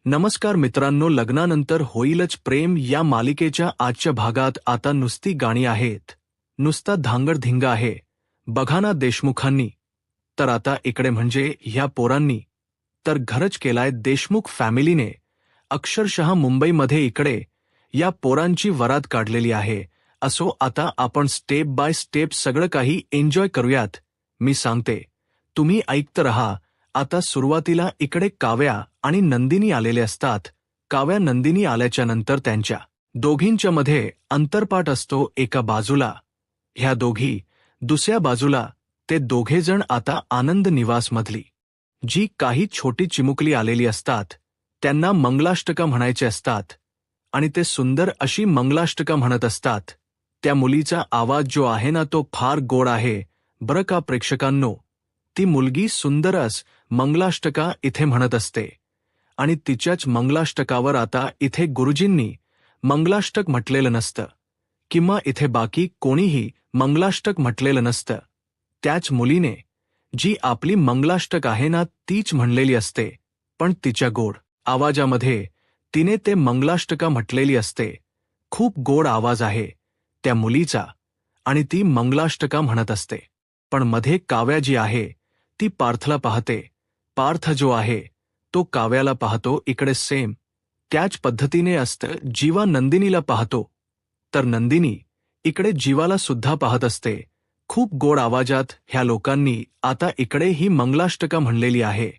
नमस्कार मित्रांनो, लग्नानंतर होईलच प्रेम या मालिकेच्या आजच्या भागात आता नुसती गाणी आहेत, नुसता धांगडधिंगा आहे. बघा ना देशमुखांनी तर आता इकडे म्हणजे ह्या पोरांनी तर घरच केलाय. देशमुख फॅमिलीने अक्षरशः मुंबईमध्ये इकडे या पोरांची वरात काढलेली आहे. असो, आता आपण स्टेप बाय स्टेप सगळं काही एन्जॉय करूयात. मी सांगते, तुम्ही ऐकत रहा. आता सुरुवातीला इकडे काव्या आणि नंदिनी आलेले असतात. काव्या नंदिनी आल्याच्या नंतर त्यांच्या दोघींच्या मध्ये अंतरपाठ असतो. एका बाजूला ह्या दोघी, दुसऱ्या बाजूला ते दोघेजण आता आनंद निवासमधली जी काही छोटी चिमुकली आलेली असतात त्यांना मंगलाष्टका म्हणायचे असतात आणि ते सुंदर अशी मंगलाष्टका म्हणत असतात. त्या मुलीचा आवाज जो आहे ना तो फार गोड आहे बरं का प्रेक्षकांनो. ती मुलगी सुंदरच मंगलाष्टका इथे म्हणत असते आणि तिच्याच मंगलाष्टकावर आता इथे गुरुजींनी मंगलाष्टक म्हटलेलं नसतं किंवा इथे बाकी कोणीही मंगलाष्टक म्हटलेलं नसतं. त्याच मुलीने जी आपली मंगलाष्टक आहे ना तीच म्हणलेली असते, पण तिच्या गोड आवाजामध्ये तिने ते मंगलाष्टका म्हटलेली असते. खूप गोड आवाज आहे त्या मुलीचा आणि ती मंगलाष्टका म्हणत असते. पण मध्ये काव्या जी आहे ती पार्थला पाहते. पार्थ जो आहे तो काव्याला पाहतो. इकडे सेम त्याच पद्धतीने असतं. जीवा नंदिनीला पाहतो तर नंदिनी इकडे जीवाला सुद्धा पाहत असते. खूप गोड आवाजात ह्या लोकांनी आता इकडे ही मंगलाष्टका म्हणलेली आहे.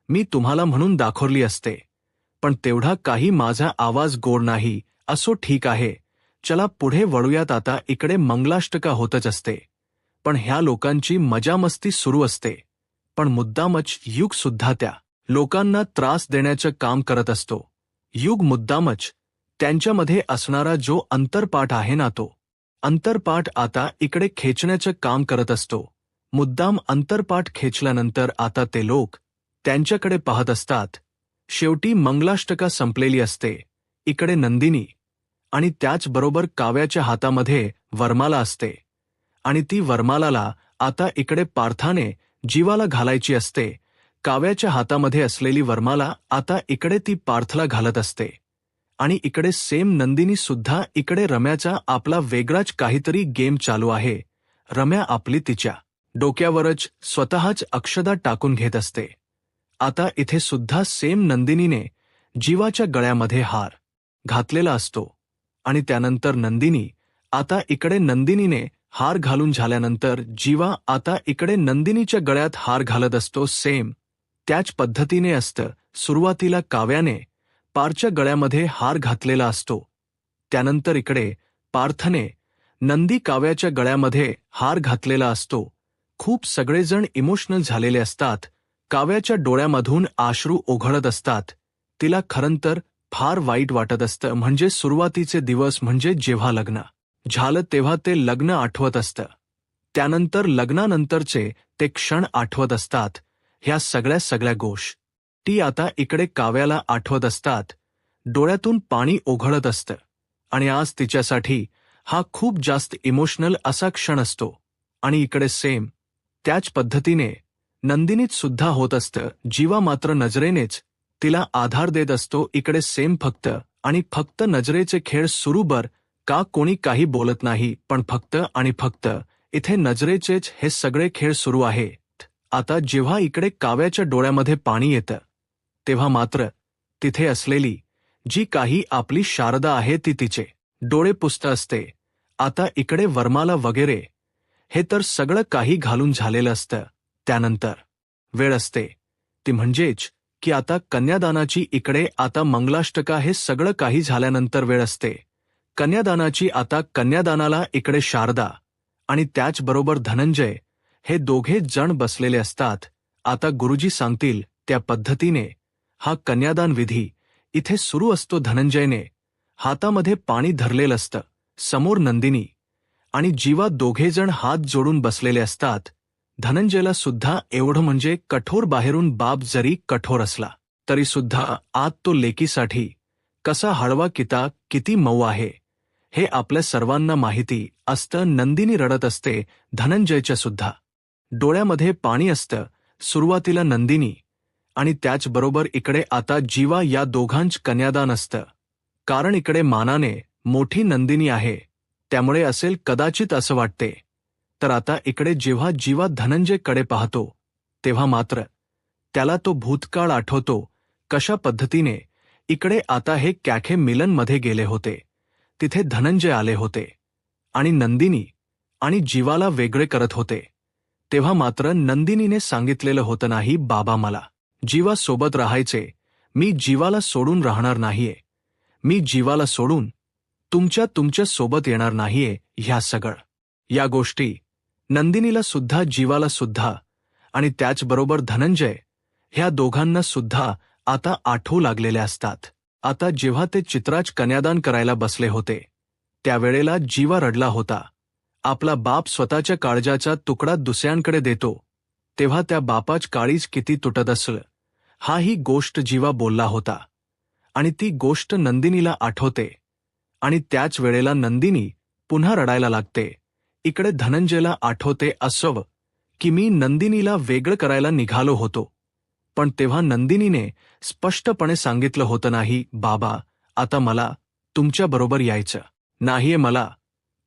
मी तुम्हाला म्हणून दाखवली असते, पण तेवढा काही माझा आवाज गोड नाही. असो, ठीक आहे, चला पुढे वळूयात. आता इकडे मंगलाष्टका होतच असते, पण ह्या लोकांची मजामस्ती सुरू असते. पण मुद्दामच युग सुद्धा त्या लोकांना त्रास देण्याचं काम करत असतो. युग मुद्दामच त्यांच्यामध्ये असणारा जो अंतरपाठ आहे ना तो अंतरपाठ आता इकडे खेचण्याचं काम करत असतो. मुद्दाम अंतरपाठ खेचल्यानंतर आता ते लोक त्यांच्याकडे पाहत असतात. शेवटी मंगलाष्टका संपलेली असते. इकडे नंदिनी आणि त्याचबरोबर काव्याच्या हातामध्ये वरमाला असते आणि ती वरमालाला आता इकडे पार्थाने जीवाला घालायची असते. काव्याच्या हातामध्ये असलेली वरमाला आता इकडे ती पार्थला घालत असते आणि इकडे सेम नंदिनी सुद्धा इकडे रम्याचा आपला वेगळाच काहीतरी गेम चालू आहे. रम्या आपली तिच्या डोक्यावरच स्वतःच अक्षदा टाकून घेत असते. आता इथे सुद्धा सेम नंदिनीने जीवाच्या गळ्यामध्ये हार घातलेला असतो आणि त्यानंतर नंदिनी आता इकडे नंदिनीने हार घालून झाल्यानंतर जीवा आता इकडे नंदिनीच्या गळ्यात हार घालत असतो. सेम त्याच पद्धतीने असतं. सुरुवातीला काव्याने पारच्या गळ्यामध्ये हार घातलेला असतो, त्यानंतर इकडे पार्थने नंदी काव्याच्या गळ्यामध्ये हार घातलेला असतो. खूप सगळेजण इमोशनल झालेले असतात. काव्याच्या डोळ्यामधून अश्रू ओघळत असतात. तिला खरंतर फार वाईट वाटत असतं. म्हणजे सुरुवातीचे दिवस, म्हणजे जेव्हा लग्न झालं तेव्हा ते लग्न आठवत असतं, त्यानंतर लग्नानंतरचे ते क्षण आठवत असतात. ह्या सगळ्या गोष्टी आता इकडे काव्याला आठवत असतात. डोळ्यातून पाणी ओघळत असतं आणि आज तिच्यासाठी हा खूप जास्त इमोशनल असा क्षण असतो. आणि इकडे सेम त्याच पद्धतीने नंदिनीत सुद्धा होत असतं. जीवा मात्र नजरेनेच तिला आधार देत असतो. इकडे सेम फक्त आणि फक्त नजरेचे खेळ सुरू. बर का कोणी काही बोलत नाही, पण फक्त आणि फक्त इथे नजरेचेच हे सगळे खेळ सुरू आहेत. आता जेव्हा इकडे काव्याच्या डोळ्यामध्ये पाणी येतं तेव्हा मात्र तिथे असलेली जी काही आपली शारदा आहे ती तिचे डोळे पुसत असते. आता इकडे वरमाला वगैरे हे तर सगळं काही घालून झालेलं असतं. त्यानंतर वेळ असते ती म्हणजेच की आता कन्यादानाची. इकडे आता मंगलाष्टका हे सगळं काही झाल्यानंतर वेळ असते कन्यादानाची. आता कन्यादानाला इकडे शारदा आणि त्याचबरोबर धनंजय हे दोघे जण बसलेले असतात. आता गुरुजी सांगतील त्या पद्धतीने हा कन्यादान विधी इथे सुरू असतो. धनंजयने हातामध्ये पाणी धरलेलं असतं. समोर नंदिनी आणि जीवा दोघेजण हात जोडून बसलेले असतात. धनंजयला सुद्धा एवढं म्हणजे कठोर, बाहेरून बाप जरी कठोर असला तरी सुद्धा आत तो लेकीसाठी कसा हळवा किती मऊ आहे हे आपल्या सर्वांना माहिती असतं. नंदिनी रडत असते. धनंजयच्या सुद्धा डोळ्यामध्ये पाणी असतं. सुरुवातीला नंदिनी आणि त्याचबरोबर इकडे आता जीवा या दोघांच कन्यादान असतं. कारण इकडे मानाने मोठी नंदिनी आहे, त्यामुळे असेल कदाचित असं वाटते. तर आता इकडे जेव्हा जीवा धनंजयकडे पाहतो तेव्हा मात्र त्याला तो भूतकाळ आठवतो. कशा पद्धतीने इकडे आता हे कॅफे मिलनमध्ये गेले होते, तिथे धनंजय आले होते आणि नंदिनी आणि जीवाला वेगळे करत होते. तेव्हा मात्र नंदिनीने सांगितलेलं होतं, नाही बाबा, मला जीवा सोबत राहायचे, मी जीवाला सोडून राहणार नाहीये, मी जीवाला सोडून तुमच्या सोबत येणार नाहीये. ह्या सगळं या गोष्टी नंदिनीला सुद्धा, जीवाला सुद्धा आणि त्याचबरोबर धनंजय ह्या दोघांना सुद्धा आता आठवू लागलेल्या असतात. आता जेव्हा ते चित्राज कन्यादान करायला बसले होते त्यावेळेला जीवा रडला होता. आपला बाप स्वतःच्या काळजाचा तुकडा दुसऱ्यांकडे देतो तेव्हा त्या बापाच काळीज किती तुटत असलं, हा ही गोष्ट जीवा बोलला होता. आणि ती गोष्ट नंदिनीला आठवते आणि त्याच वेळेला नंदिनी पुन्हा रडायला लागते. इकडे धनंजयला आठवते असं की मी नंदिनीला वेगळं करायला निघालो होतो, पण तेव्हा नंदिनीने स्पष्टपणे सांगितलं होतं, नाही बाबा, आता मला तुमच्याबरोबर यायचं नाहीये, मला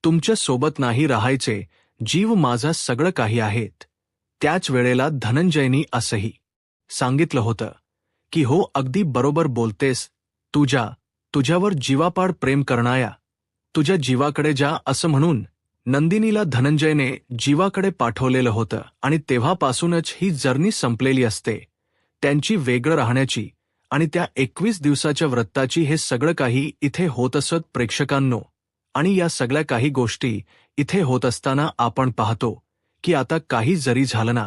तुमच्या सोबत नाही राहायचे, जीव माझा सगळं काही आहेत. त्याच वेळेला धनंजयनी असंही सांगितलं होतं की हो, अगदी बरोबर बोलतेस, तुझ्यावर जीवापाड प्रेम करणाया तुझ्या जीवाकडे जा, असं म्हणून नंदिनीला धनंजयने जीवाकडे पाठवलेलं होतं. आणि तेव्हापासूनच ही जर्नी संपलेली असते त्यांची वेगळं राहण्याची. आणि त्या 21 दिवसाच्या व्रताची हे सगळं काही इथे होत असत प्रेक्षकांनो. आणि या सगळ्या काही गोष्टी इथे होत असताना आपण पाहतो की आता काही जरी झालं ना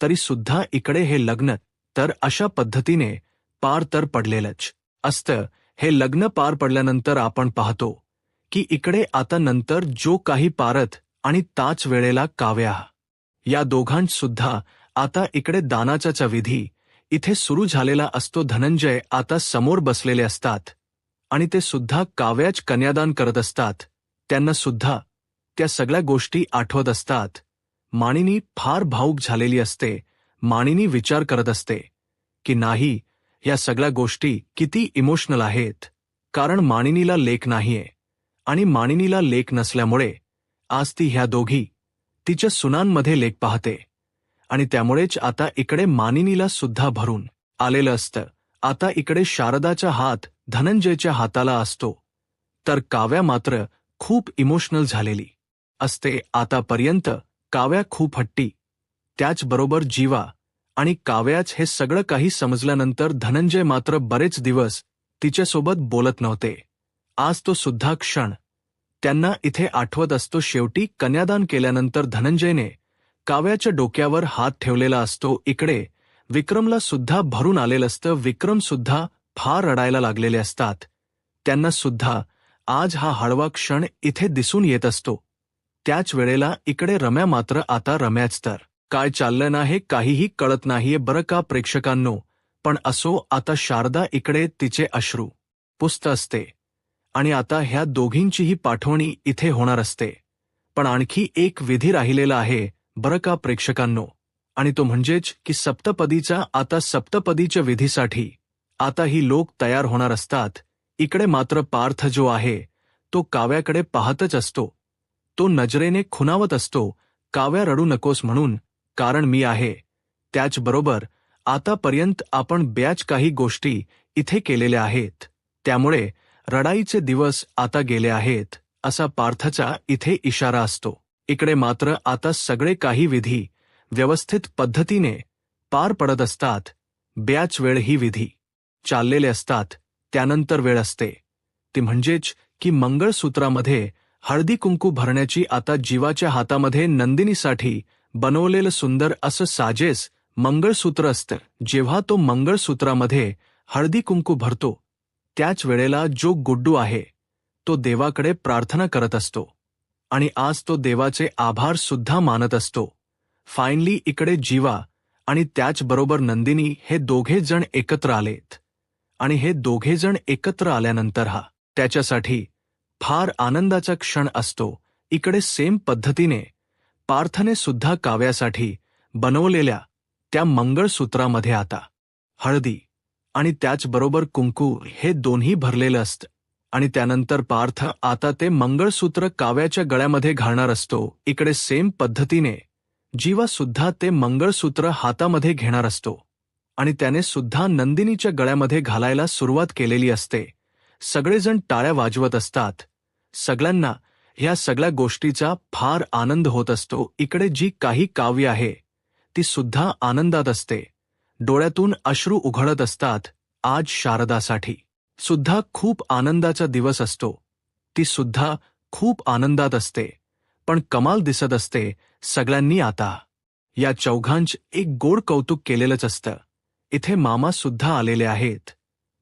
तरी सुद्धा इकडे हे लग्न तर अशा पद्धतीने पार तर पडलेलंच असतं. हे लग्न पार पडल्यानंतर आपण पाहतो की इकडे आता नंतर जो काही पारथ आणि ताच वेळेला काव्या या दोघांसुद्धा आता इकडे दानाचा विधी इथे सुरू झालेला असतो. धनंजय आता समोर बसलेले असतात आणि ते सुद्धा काव्याच कन्यादान करत असतात. त्यांना सुद्धा त्या सगळ्या गोष्टी आठवत असतात. मानिनी फार भावूक झालेली असते. मानिनी विचार करत असते की नाही, या सगळ्या गोष्टी किती इमोशनल आहेत. कारण मानिनीला लेक नाहीये आणि मानिनीला लेक नसल्यामुळे आज ती ह्या दोघी तिच्या सुनांमध्ये लेक पाहते आणि त्यामुळेच आता इकडे मानिनीला सुद्धा भरून आलेलं असतं. आता इकडे शारदाचा हात धनंजयच्या हाताला असतो तर काव्या मात्र खूप इमोशनल झालेली असते. आतापर्यंत काव्या खूप हट्टी, त्याचबरोबर जीवा आणि काव्याच हे सगळं काही समजल्यानंतर धनंजय मात्र बरेच दिवस तिच्यासोबत बोलत नव्हते. आज तो सुद्धा क्षण त्यांना इथे आठवत असतो. शेवटी कन्यादान केल्यानंतर धनंजयने काव्याच्या डोक्यावर हात ठेवलेला असतो. इकडे विक्रमला सुद्धा भरून आलेलं असतं. विक्रम सुद्धा फार रडायला लागलेले असतात. त्यांना सुद्धा आज हा हळवा क्षण इथे दिसून येत असतो. त्याच वेळेला इकडे रम्या मात्र आता रम्याच तर काय चाललं ना हे काहीही कळत नाहीये बरं का प्रेक्षकांनो. पण असो, आता शारदा इकडे तिचे अश्रू पुसत असते आणि आता ह्या दोघींचीही पाठवणी इथे होणार असते. पण आणखी एक विधी राहिलेला आहे बरं का प्रेक्षकांनो, आणि तो म्हणजेच की सप्तपदीचा. आता सप्तपदीच्या विधीसाठी आता ही लोक तयार होणार असतात. इकडे मात्र पार्थ जो आहे तो काव्याकडे पाहतच असतो. तो नजरेने खुणावत असतो, काव्या रडू नकोस म्हणून, कारण मी आहे. त्याचबरोबर आतापर्यंत आपण बऱ्याच काही गोष्टी इथे केलेल्या आहेत, त्यामुळे रडाईचे दिवस आता गेले आहेत असा पार्थचा इथे इशारा असतो. इकडे मात्र आता सगळे काही विधी व्यवस्थित पद्धतीने पार पडत असतात. बऱ्याच वेळ ही विधी चाललेले असतात. त्यानंतर वेळ असते ती म्हणजेच की मंगळसूत्रामध्ये हळदी कुंकू भरण्याची. आता जीवाच्या हातामध्ये नंदिनीसाठी बनवलेलं सुंदर असं साजेस मंगळसूत्र असतं. जेव्हा तो मंगळसूत्रामध्ये हळदी कुंकू भरतो त्याच वेळेला जो गुड्डू आहे तो देवाकडे प्रार्थना करत असतो आणि आज तो देवाचे आभार सुद्धा मानत असतो. फायनली इकडे जीवा आणि त्याचबरोबर नंदिनी हे दोघे जण एकत्र आलेत आणि हे दोघे जण एकत्र आल्यानंतर हा त्याच्यासाठी फार आनंदाचा क्षण असतो. इकडे सेम पद्धतीने पार्थने सुद्धा काव्यासाठी बनवलेल्या त्या मंगळसूत्रामध्ये आता हळदी आणि त्याचबरोबर कुंकू हे दोन्ही भरलेलं असतं. आणि त्यानंतर पार्थ आता ते मंगळसूत्र काव्याच्या गळ्यामध्ये घालणार असतो. इकडे सेम पद्धतीने जीवा सुद्धा ते मंगळसूत्र हातामध्ये घेणार असतो आणि त्याने सुद्धा नंदिनीच्या गळ्यामध्ये घालायला सुरुवात केलेली असते. सगळेजण टाळ्या वाजवत असतात. सगळ्यांना ह्या सगळ्या गोष्टीचा फार आनंद होत असतो. इकडे जी काही काव्य आहे ती सुद्धा आनंदात असते. डोळ्यातून अश्रू उघळत असतात. आज शारदासाठी सुद्धा खूप आनंदाचा दिवस असतो. ती सुद्धा खूप आनंदात असते. पण कमाल दिसत असते सगळ्यांनी आता या चौघांच एक गोड कौतुक केलेलंच असतं. इथे मामा सुद्धा आलेले आहेत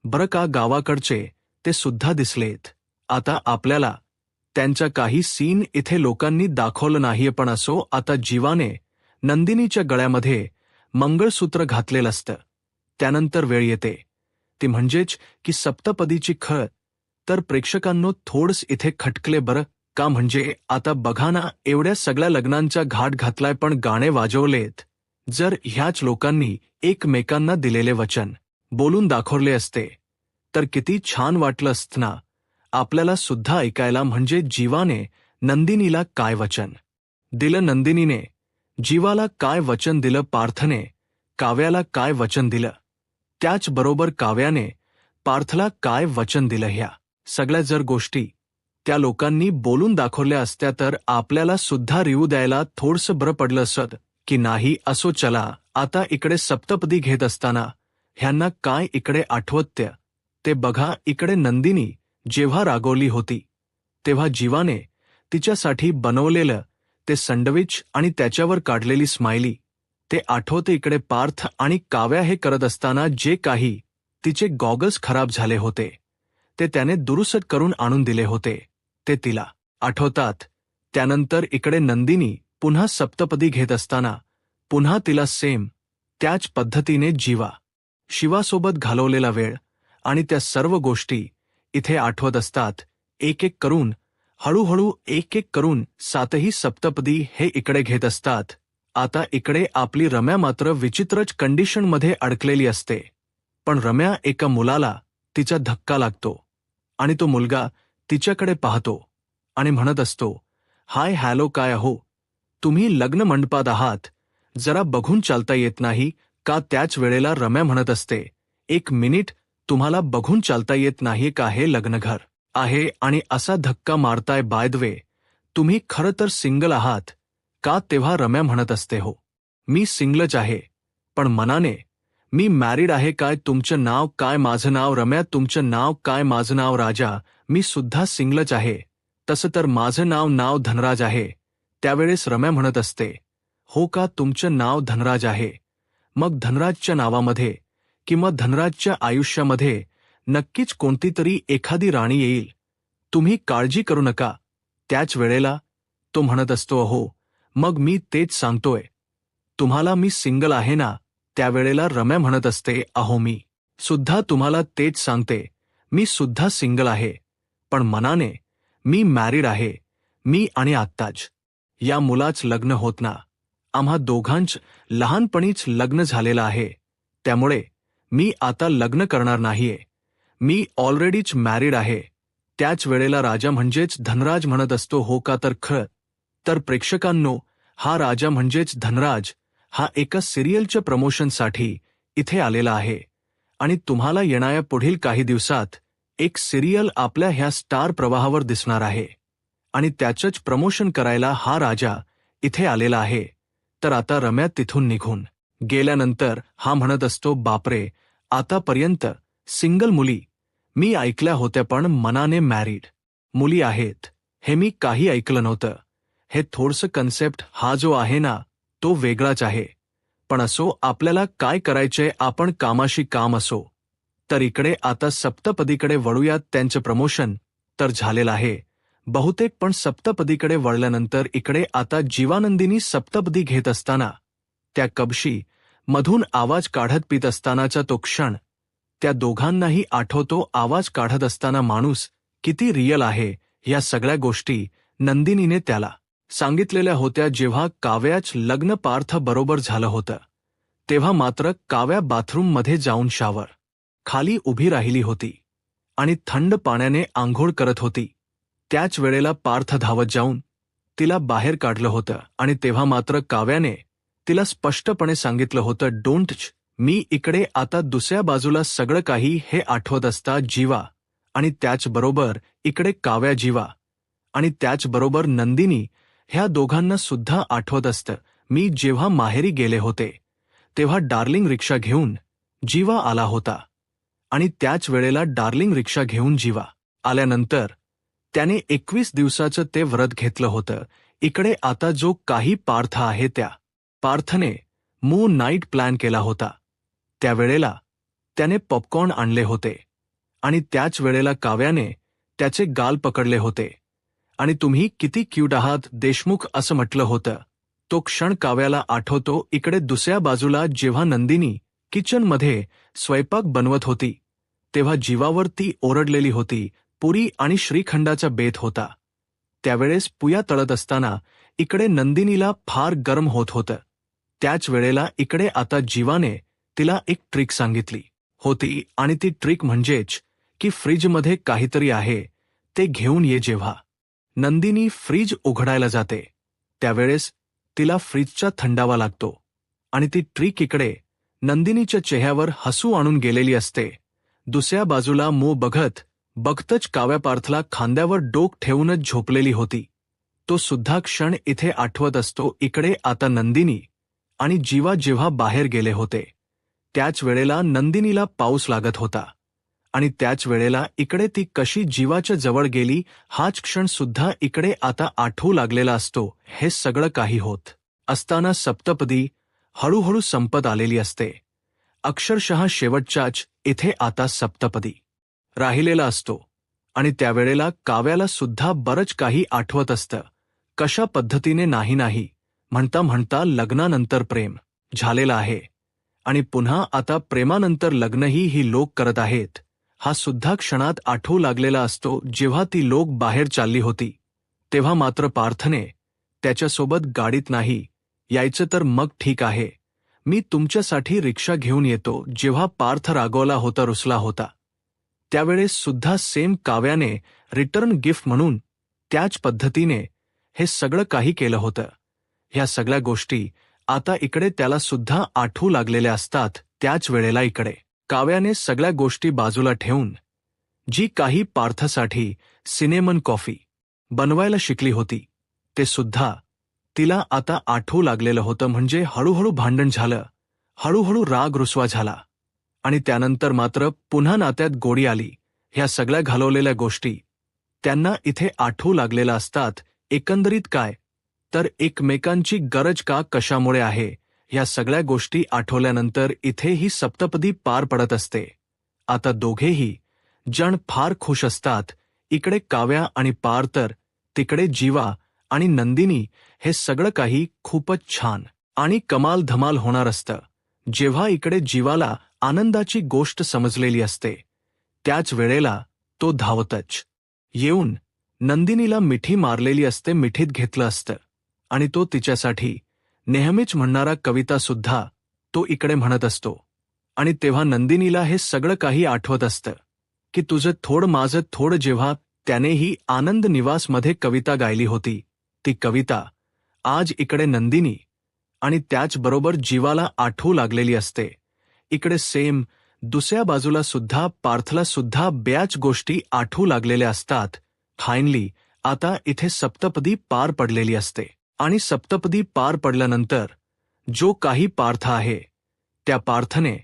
बरं का, गावाकडचे ते सुद्धा दिसलेत. आता आपल्याला त्यांचा काही सीन इथे लोकांनी दाखवलं नाहीये, पण असो, आता जीवाने नंदिनीच्या गळ्यामध्ये मंगळसूत्र घातलेलं असतं. त्यानंतर वेळ येते ती म्हणजेच की सप्तपदीची खळ. तर प्रेक्षकांनो थोडस इथे खटकले बरं का, म्हणजे आता बघा ना, एवढ्या सगळ्या लग्नांचा घाट घातलाय पण गाणे वाजवलेत. जर ह्याच लोकांनी एकमेकांना दिलेले वचन बोलून दाखवले असते तर किती छान वाटलं असतं ना आपल्याला सुद्धा ऐकायला. म्हणजे जीवाने नंदिनीला काय वचन दिलं, नंदिनीने जीवाला काय वचन दिलं, पार्थने काव्याला काय वचन दिलं, त्याचबरोबर काव्याने पार्थला काय वचन दिलं, ह्या सगळ्या जर गोष्टी त्या लोकांनी बोलून दाखवल्या असत्या तर आपल्याला सुद्धा रिव्ह्यू द्यायला थोडंसं बरं पडलं असत की नाही. असो, चला आता इकडे सप्तपदी घेत असताना ह्यांना काय इकडे आठवत्य ते बघा. इकडे नंदिनी जेव्हा रागवली होती तेव्हा जीवाने तिच्यासाठी बनवलेलं ते सँडविच आणि त्याच्यावर काढलेली स्माइली ते आठवते. इकडे पार्थ आणि काव्या हे करत असताना जे काही तिचे गॉगल्स खराब झाले होते ते त्याने दुरुस्त करून आणून दिले होते ते तिला आठवतात. त्यानंतर इकडे नंदिनी पुन्हा सप्तपदी घेत असताना पुन्हा तिला सेम त्याच पद्धतीने जीवा शिवासोबत घालवलेला वेळ आणि त्या सर्व गोष्टी इथे आठवत असतात. एक एक करून हळूहळू एक एक करून सातही सप्तपदी हे इकडे घेत असतात. आता इकडे आपली रम्या मात्र विचित्रच कंडिशनमध्ये अडकलेली असते. पण रम्या एका मुलाला तिचा धक्का लागतो आणि तो मुलगा तिच्याकडे पाहतो आणि म्हणत असतो, हाय हॅलो काय हो, तुम्ही लग्न मंडपात आहात, जरा बघून चालता येत नाही का. त्याच वेळेला रम्या म्हणत असते, एक मिनिट, तुम्हाला बघून चालता येत नाही का, हे लग्नघर आहे आणि असा धक्का मारताय. बाय द वे, तुम्ही खरं तर सिंगल आहात का. तेव्हा रम्या म्हणत असते, हो मी सिंगलच आहे, पण मनाने मी मॅरिड आहे. काय तुमचं नाव काय. माझं नाव रम्या. तुमचं नाव काय. माझं नाव राजा. मी सुद्धा सिंगलच आहे. तसं तर माझं नाव धनराज आहे. त्यावेळेस रम्या म्हणत असते, हो का, तुमचं नाव धनराज आहे. मग धनराजच्या नावामध्ये किंवा धनराजच्या आयुष्यामध्ये नक्कीच कोणती तरी एखादी राणी येईल, तुम्ही काळजी करू नका. त्याच वेळेला तो म्हणत असतो, हो मग मी तेच सांगतोय तुम्हाला, मी सिंगल आहे ना. त्यावेळेला रम्या म्हणत असते, अहो मी सुद्धा तुम्हाला तेच सांगते, मी सुद्धा सिंगल आहे, पण मनाने मी मॅरिड आहे. मी आणि आत्ताच या मुलाच लग्न होत ना. आम्हा दोघांच लहानपणीच लग्न झालेलं आहे. त्यामुळे मी आता लग्न करणार नाहीये. मी ऑलरेडीच मॅरिड आहे. त्याच वेळेला राजा म्हणजेच धनराज म्हणत असतो, हो का. तर खरं तर प्रेक्षकांनो, हा राजा म्हणजेच धनराज हा एका सिरियलच्या प्रमोशनसाठी इथे आलेला आहे आणि तुम्हाला येणाऱ्या पुढील काही दिवसात एक सिरियल आपल्या ह्या स्टार प्रवाहावर दिसणार आहे आणि त्याचंच प्रमोशन करायला हा राजा इथे आलेला आहे. तर आता रम्या तिथून निघून गेल्यानंतर हा म्हणत असतो, बापरे, आतापर्यंत सिंगल मुली मी ऐकल्या होत्या, पण मनाने मॅरिड मुली आहेत हे मी काही ऐकलं नव्हतं. हे थोडंसं कन्सेप्ट हा जो आहे ना तो वेगळाच आहे. पण असो, आपल्याला काय करायचंय, आपण कामाशी काम असो. तर इकडे आता सप्तपदीकडे वळूयात. त्यांचं प्रमोशन तर झालेलं आहे बहुतेक, पण सप्तपदीकडे वळल्यानंतर इकडे आता जीवानंदिनी सप्तपदी घेत असताना त्या कबशी मधून आवाज काढत पित असतानाचा तो क्षण त्या दोघांनाही आठवतो. आवाज काढत असताना माणूस किती रियल आहे ह्या सगळ्या गोष्टी नंदिनीने त्याला सांगितलेल्या होत्या जेव्हा काव्याच लग्न पार्थ बरोबर झालं होतं तेव्हा मात्र काव्या बाथरूममध्ये जाऊन शावर खाली उभी राहिली होती आणि थंड पाण्याने आंघोळ करत होती. त्याच वेळेला पार्थ धावत जाऊन तिला बाहेर काढलं होतं आणि तेव्हा मात्र काव्याने तिला स्पष्टपणे सांगितलं होतं, डोंट टच मी. इकडे आता दुसऱ्या बाजूला सगळं काही हे आठवत असता जीवा आणि त्याचबरोबर इकडे काव्या जीवा आणि त्याचबरोबर नंदिनी ह्या दोघांना सुद्धा आठवत असतं. मी जेव्हा माहेरी गेले होते तेव्हा डार्लिंग रिक्षा घेऊन जीवा आला होता आणि त्याच वेळेला डार्लिंग रिक्षा घेऊन जीवा आल्यानंतर त्याने 21 दिवसाचं ते व्रत घेतलं होतं. इकडे आता जो काही पार्थ आहे त्या पार्थने मून नाईट प्लॅन केला होता. त्यावेळेला त्याने पॉपकॉर्न आणले होते आणि त्याच वेळेला काव्याने त्याचे गाल पकडले होते आणि तुम्ही किती क्यूट आहात देशमुख असं म्हटलं होतं. तो क्षण काव्याला आठवतो. इकडे दुसऱ्या बाजूला जेव्हा नंदिनी किचनमध्ये स्वयंपाक बनवत होती तेव्हा जीवावर ती ओरडलेली होती. पुरी आणि श्रीखंडाचा बेत होता. त्यावेळेस पुया तळत असताना इकडे नंदिनीला फार गरम होत होतं. त्याच वेळेला इकडे आता जीवाने तिला एक ट्रिक सांगितली होती आणि ती ट्रिक म्हणजेच की फ्रीजमध्ये काहीतरी आहे ते घेऊन ये. जेव्हा नंदिनी फ्रीज उघडायला जाते त्यावेळेस तिला फ्रीजचा थंडावा लागतो आणि ती ट्रिक इकडे नंदिनीच्या चेहऱ्यावर हसू आणून गेलेली असते. दुसऱ्या बाजूला बघतच काव्या पार्थला खांद्यावर डोक ठेवूनच झोपलेली होती. तो सुद्धा क्षण इथे आठवत असतो. इकडे आता नंदिनी आणि जीवा जेव्हा बाहेर गेले होते त्याच वेळेला नंदिनीला पाऊस लागत होता आणि त्याच वेळेला इकडे ती कशी जीवाच्या जवळ गेली हाच क्षण सुद्धा इकडे आता आठवू लागलेला असतो. हे सगळं काही होत असताना सप्तपदी हळूहळू संपत आलेली असते. अक्षरशः शेवटच्याच इथे आता सप्तपदी राहिलेला असतो आणि त्यावेळेला काव्याला सुद्धा बरंच काही आठवत असतं. कशा पद्धतीने नाही म्हणता लग्नानंतर प्रेम झालेलं आहे आणि पुन्हा आता प्रेमानंतर लग्नही ही लोक करत आहेत. हा सुद्धा क्षणात आठवू लागलेला असतो. जेव्हा ती लोक बाहेर चालली होती तेव्हा मात्र पार्थने त्याच्यासोबत गाडीत नाही यायचं तर मग ठीक आहे, मी तुमच्यासाठी रिक्षा घेऊन येतो. जेव्हा पार्थ रागवला होता, रुसला होता त्यावेळेस सुद्धा सेम काव्याने रिटर्न गिफ्ट म्हणून त्याच पद्धतीने हे सगळं काही केलं होतं. ह्या सगळ्या गोष्टी आता इकडे त्याला सुद्धा आठवू लागलेल्या असतात. त्याच वेळेला इकडे काव्याने सगळ्या गोष्टी बाजूला ठेवून जी काही पार्थसाठी सिनेमन कॉफी बनवायला शिकली होती ते सुद्धा तिला आता आठवू लागलेलं होतं. म्हणजे हळूहळू भांडण झालं, हळूहळू राग रुसवा झाला आणि त्यानंतर मात्र पुन्हा नात्यात गोडी आली. ह्या सगळ्या घालवलेल्या गोष्टी त्यांना इथे आठवू लागलेल्या असतात. एकंदरीत काय तर एकमेकांची गरज का कशामुळे आहे ह्या सगळ्या गोष्टी आठवल्यानंतर इथे ही सप्तपदी पार पडत असते. आता दोघेही जण फार खुश असतात. इकडे काव्या आणि पार्थ, तर तिकडे जीवा आणि नंदिनी. हे सगळं काही खूपच छान आणि कमाल धमाल होणार असतं. जेव्हा इकडे जीवाला आनंदाची गोष्ट समजलेली असते त्याच वेळेला तो धावतच येऊन नंदिनीला मिठी मारलेली असते, मिठीत घेतलं असतं आणि तो तिच्यासाठी नेहमीच म्हणणारा कविता सुद्धा तो इकडे म्हणत असतो. आणि तेव्हा नंदिनीला हे सगळं काही आठवत असतं की तुझं थोडं माझं थोडं. जेव्हा त्यानेही आनंद निवासमध्ये कविता गायली होती ती कविता आज इकडे नंदिनी आणि त्याचबरोबर जीवाला आठवू लागलेली असते. इकडे सेम दुसऱ्या बाजूला सुद्धा पार्थला सुद्धा बऱ्याच गोष्टी आठवू लागलेल्या असतात. फायनली आता इथे सप्तपदी पार पडलेली असते आणि सप्तपदी पार पडल्यानंतर जो काही पार्थ आहे त्या पार्थने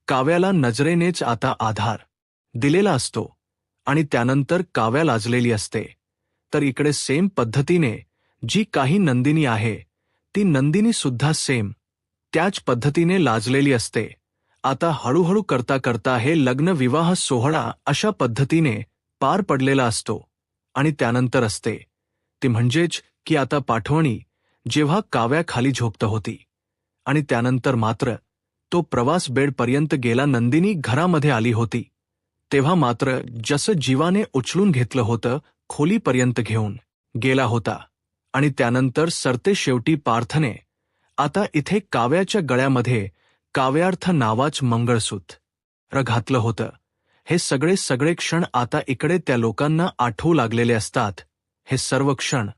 काव्याला नजरेनेच आता आधार दिलेला असतो आणि त्यानंतर काव्या लाजलेली असते. तर इकडे सेम पद्धतीने जी काही नंदिनी आहे ती नंदिनी सुद्धा सेम त्याच पद्धतीने लाजलेली असते. आता हळूहळू करता हे लग्न विवाह सोहळा अशा पद्धतीने पार पडलेला असतो आणि त्यानंतर असते ती म्हणजेच की आता पाठवणी जेव्हा काव्या खाली झोपत होती आणि त्यानंतर मात्र तो प्रवास बेडपर्यंत गेला. नंदिनी घरामध्ये आली होती तेव्हा मात्र जसं जीवाने उचलून घेतलं होतं खोलीपर्यंत घेऊन गेला होता आणि त्यानंतर सरते शेवटी पार्थने आता इथे काव्याच्या गळ्यामध्ये काव्यार्थ नावाच मंगळसूत्र घातलं होतं. हे सगळे क्षण आता इकडे त्या लोकांना आठवू लागलेले असतात. हे सर्व क्षण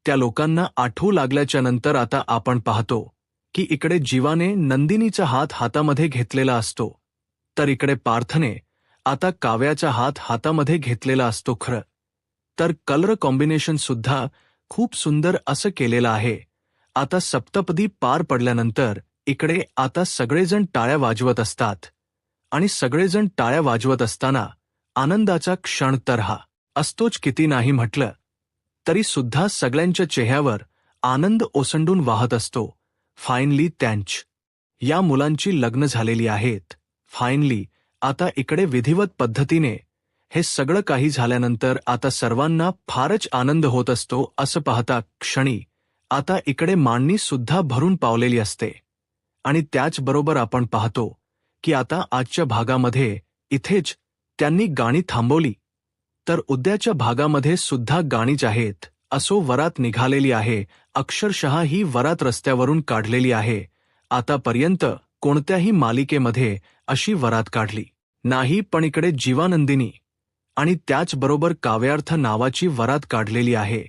त्या लोकांना आठवू लागल्याच्या नंतर आता आपण पाहतो की इकडे जीवाने नंदिनीचा हात हातामध्ये घेतलेला असतो, तर इकडे पार्थने आता काव्याचा हात हातामध्ये घेतलेला असतो. खरं तर कलर कॉम्बिनेशन सुद्धा खूप सुंदर असं केलेलं आहे. आता सप्तपदी पार पडल्यानंतर इकडे आता सगळेजण टाळ्या वाजवत असतात आणि सगळेजण टाळ्या वाजवत असताना आनंदाचा क्षण तर हा असतोच. किती नाही म्हटलं तरी सुद्धा सगळ्यांच्या चेहऱ्यावर आनंद ओसंडून वाहत असतो. फायनली या मुलांची लग्न झालेली आहेत. फायनली आता इकडे विधिवत पद्धतीने हे सगळं काही झाल्यानंतर आता सर्वांना फारच आनंद होत असतो. असं पाहता क्षणी आता इकडे मांडणी सुद्धा भरून पावलेली असते आणि त्याचबरोबर आपण पाहतो की आता आजच्या भागामध्ये इथेच त्यांनी गाणी थांबवली, तर उद्याच्या भागामध्ये सुद्धा गाणीच आहेत. असो वरात निघालेली आहे. अक्षरशः ही वरात रस्त्यावरून काढलेली आहे. आतापर्यंत कोणत्याही मालिकेमध्ये अशी वरात काढली नाही, पण इकडे जीवानंदिनी आणि त्याचबरोबर काव्यार्थ नावाची वरात काढलेली आहे.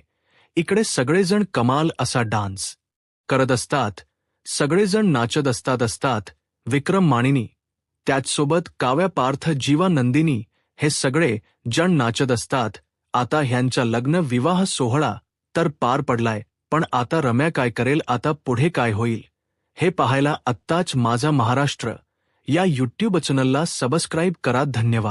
इकडे सगळेजण कमाल असा डान्स करत असतात, सगळेजण नाचत असतात. विक्रम मानिनी, त्याचसोबत काव्या, पार्थ, जीवा, नंदिनी हे सगळे जण नाचत असतात. आता ह्यांचा लग्न विवाह सोहळा तर पार पडलाय, पण आता रम्या काय करेल, आता पुढे काय होईल हे पाहायला आत्ताच माझा महाराष्ट्र या यूट्यूब चॅनलला सबस्क्राईब करा. धन्यवाद.